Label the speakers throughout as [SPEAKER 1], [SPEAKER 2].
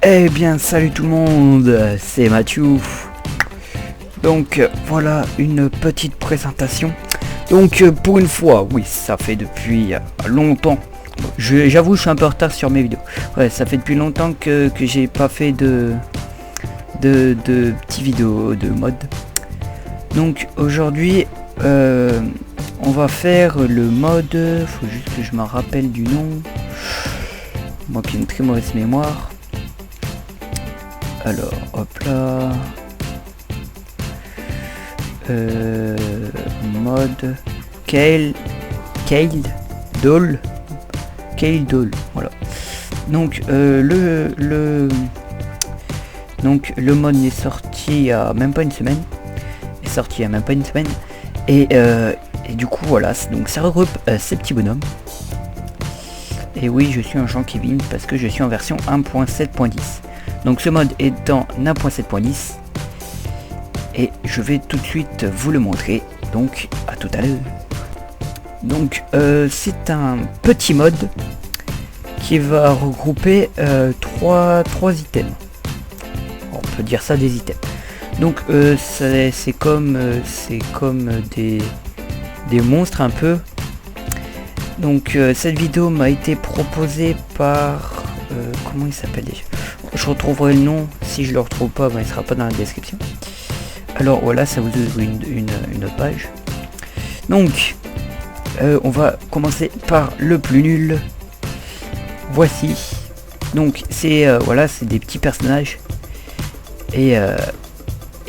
[SPEAKER 1] Eh bien salut tout le monde, c'est Mathieu. Donc voilà une petite présentation. Donc pour une fois, oui ça fait depuis longtemps. J'avoue je suis un peu en retard sur mes vidéos. Ouais, ça fait depuis longtemps que j'ai pas fait de petites vidéos de mode. Donc aujourd'hui on va faire le mode, faut juste que je me rappelle du nom. Moi qui ai une très mauvaise mémoire. Alors, hop là. Mode Kale Doll, voilà. Donc le mode est sorti il y a même pas une semaine. Et du coup voilà, donc ça regroupe ces petits bonhommes. Et oui, je suis un Jean Kevin parce que je suis en version 1.7.10. Donc ce mode est en 1.7.10 et je vais tout de suite vous le montrer, donc à tout à l'heure. Donc c'est un petit mode qui va regrouper trois items. On peut dire ça des items. Donc c'est comme des monstres un peu. Donc cette vidéo m'a été proposée par comment il s'appelle déjà. Je retrouverai le nom, si je le retrouve pas, il sera pas dans la description. Alors voilà, ça vous ouvre une page. Donc on va commencer par le plus nul. Voici. Donc c'est voilà, c'est des petits personnages. Et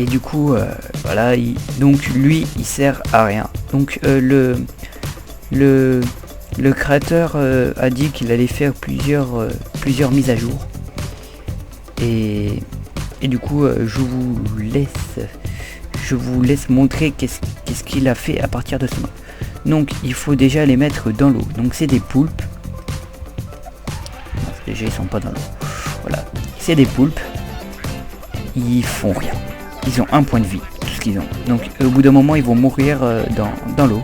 [SPEAKER 1] du coup voilà, donc lui il sert à rien. Donc le créateur a dit qu'il allait faire plusieurs mises à jour. Et du coup je vous laisse montrer qu'est-ce qu'il a fait à partir de ce mode. Donc il faut déjà les mettre dans l'eau. Donc c'est des poulpes. Déjà ils sont pas dans l'eau. Voilà, c'est des poulpes. Ils font rien. Ils ont un point de vie, tout ce qu'ils ont. Donc au bout d'un moment ils vont mourir dans l'eau.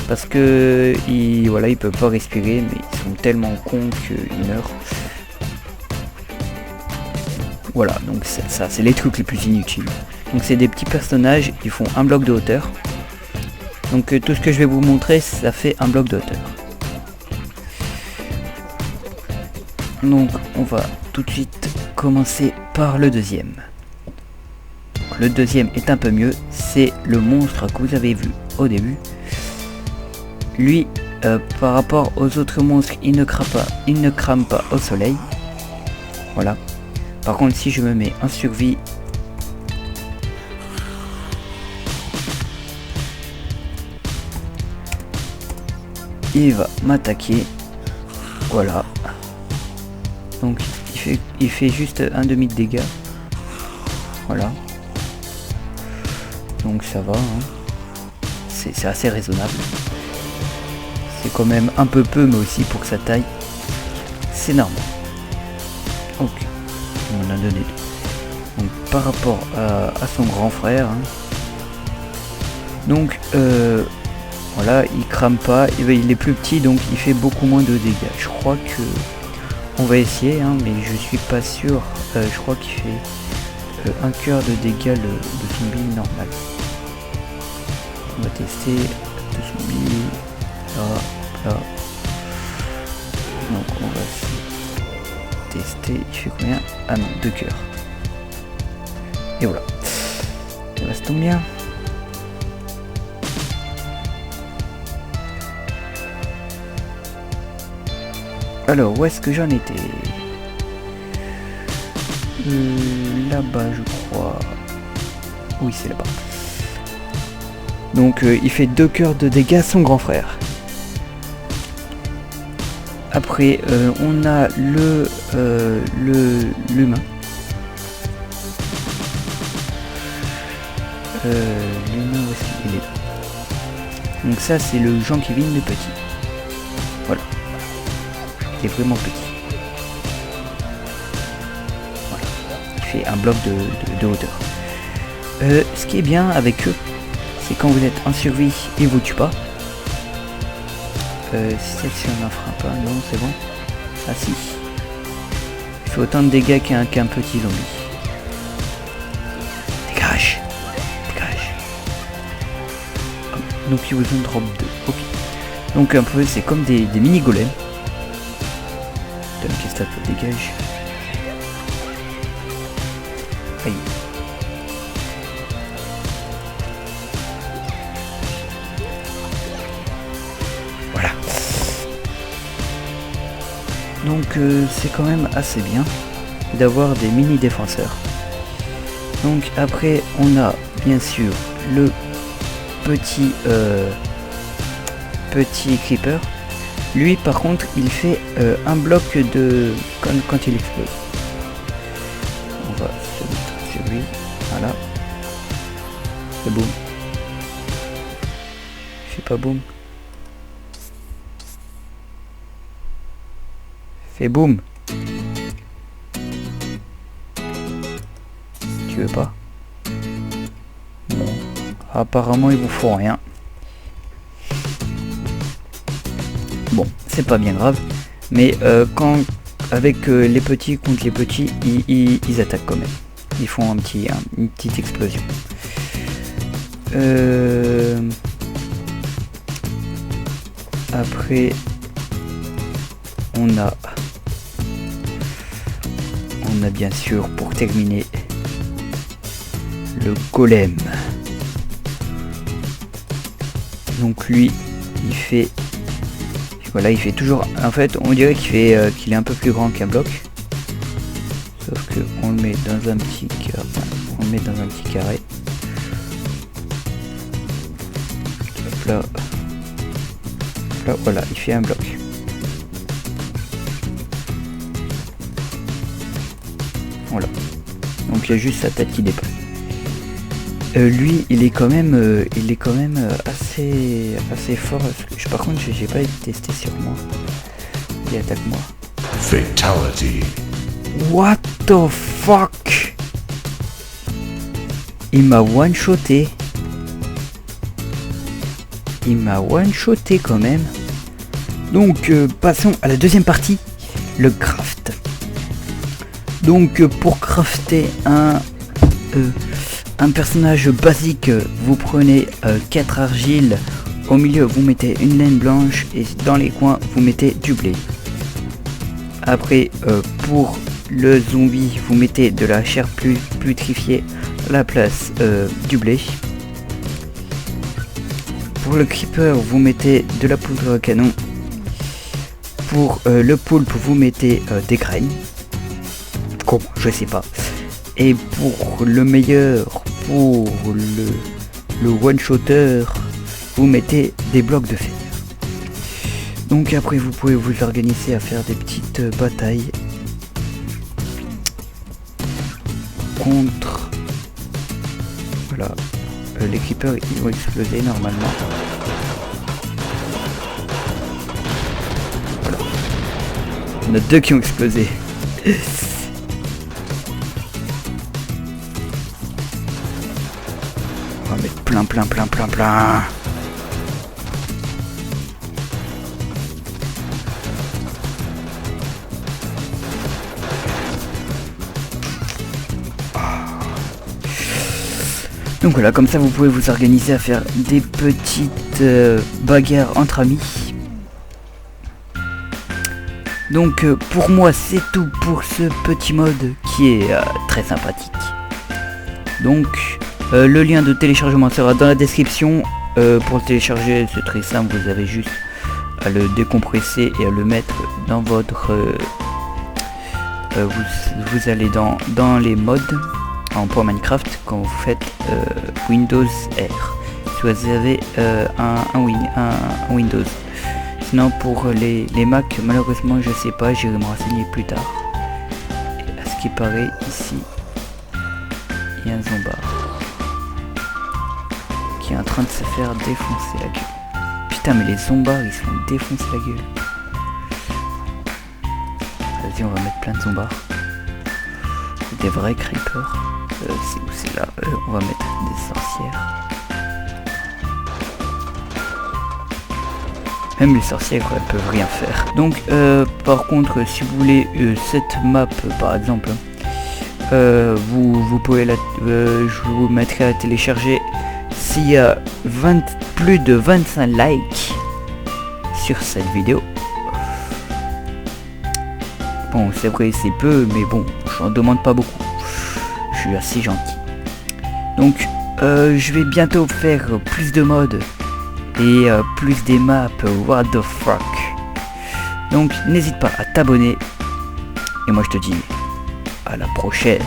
[SPEAKER 1] Parce que ils peuvent pas respirer, mais ils sont tellement cons qu'ils meurent. Voilà, donc ça c'est les trucs les plus inutiles. Donc c'est des petits personnages, ils font un bloc de hauteur. Donc tout ce que je vais vous montrer, ça fait un bloc de hauteur. Donc on va tout de suite commencer par le deuxième. Le deuxième est un peu mieux, c'est le monstre que vous avez vu au début. Lui, par rapport aux autres monstres, il ne crame pas au soleil. Voilà. Par contre, si je me mets en survie, il va m'attaquer. Voilà. Donc il fait juste un demi de dégâts. Voilà. Donc ça va. Hein. C'est assez raisonnable. C'est quand même un peu peu, mais aussi pour sa taille, c'est normal. Ok. On en a donné deux. Donc par rapport à son grand frère, hein. Donc voilà, il crame pas, il est plus petit, donc il fait beaucoup moins de dégâts. Je crois que on va essayer, hein, mais je suis pas sûr. Je crois qu'il fait un cœur de dégâts le zombie normal. On va tester le zombie là. Donc on va tester. Il fait combien? Ah non, 2 cœurs. Et voilà. Ça tombe bien. Alors, où est-ce que j'en étais? Là-bas, je crois. Oui, c'est là-bas. Donc, il fait 2 cœurs de dégâts à son grand frère. Après, on a l'humain. L'humain, où est-ce qu'il est là? Donc ça, c'est le Jean-Kevin le petit. Voilà. Il est vraiment petit. Voilà. Il fait un bloc de hauteur. Ce qui est bien avec eux, c'est quand vous êtes en survie, ils vous tuent pas. Si on n'en fera pas, non, c'est bon. Ah si. Il fait autant de dégâts qu'un petit zombie. Dégage. Donc il vous en drop 2. Ok. Donc un peu c'est comme des mini golems. Qu'est-ce que ça te dégage? Aïe. Voilà. Donc c'est quand même assez bien d'avoir des mini défenseurs. Donc après on a bien sûr le petit creeper. Lui par contre il fait un bloc de quand il explose. On va se mettre sur lui. Voilà. C'est boum. Il fait pas boum. Fait boum. Tu veux pas? Non. Apparemment ils vous font rien. Bon, c'est pas bien grave, mais quand avec les petits contre les petits, ils attaquent quand même. Ils font une petite explosion. Après, on a bien sûr pour terminer le golem. Donc lui, il fait toujours. En fait, on dirait qu'il est un peu plus grand qu'un bloc. Sauf que on le met dans un petit carré. Hop là. Là, voilà, il fait un bloc. Voilà. Donc il y a juste sa tête qui dépasse. Lui, il est quand même assez fort. Par contre, j'ai pas été testé sur moi. Il attaque moi.
[SPEAKER 2] Fatality.
[SPEAKER 1] What the fuck? Il m'a one-shoté. Il m'a one-shoté quand même. Donc, passons à la deuxième partie, le craft. Donc, pour crafter un personnage basique, vous prenez 4 argiles, au milieu vous mettez une laine blanche et dans les coins vous mettez du blé. Après pour le zombie vous mettez de la chair putrifiée à la place du blé. Pour le creeper vous mettez de la poudre à canon. Pour le poulpe vous mettez des graines. Comment? Je sais pas. Et pour le meilleur, pour le one-shotter, vous mettez des blocs de fer. Donc après vous pouvez vous organiser à faire des petites batailles contre... Voilà, les creepers ils vont exploser normalement. Voilà. Il y en a 2 qui ont explosé. On va mettre plein. Donc voilà, comme ça vous pouvez vous organiser à faire des petites bagarres entre amis. Donc pour moi c'est tout pour ce petit mode qui est très sympathique. Donc le lien de téléchargement sera dans la description. Pour le télécharger c'est très simple, vous avez juste à le décompresser et à le mettre dans votre... vous allez dans les modes en Minecraft quand vous faites Windows R. Si vous avez un Windows. Sinon pour les Mac, malheureusement je sais pas, j'irai me renseigner plus tard. Et à ce qui paraît ici, il y a un zombard qui est en train de se faire défoncer la gueule. Putain mais les zombards ils se font défoncer la gueule. Vas-y, on va mettre plein de zombards. Des vrais creepers. C'est où c'est là. On va mettre des sorcières. Même les sorcières elles peuvent rien faire. Donc par contre si vous voulez cette map par exemple, vous pouvez je vous mettrai à télécharger s'il y a plus de 25 likes sur cette vidéo. Bon c'est vrai c'est peu mais bon j'en demande pas beaucoup. Je suis assez gentil. Donc je vais bientôt faire plus de modes et plus des maps what the fuck. Donc n'hésite pas à t'abonner et moi je te dis à la prochaine.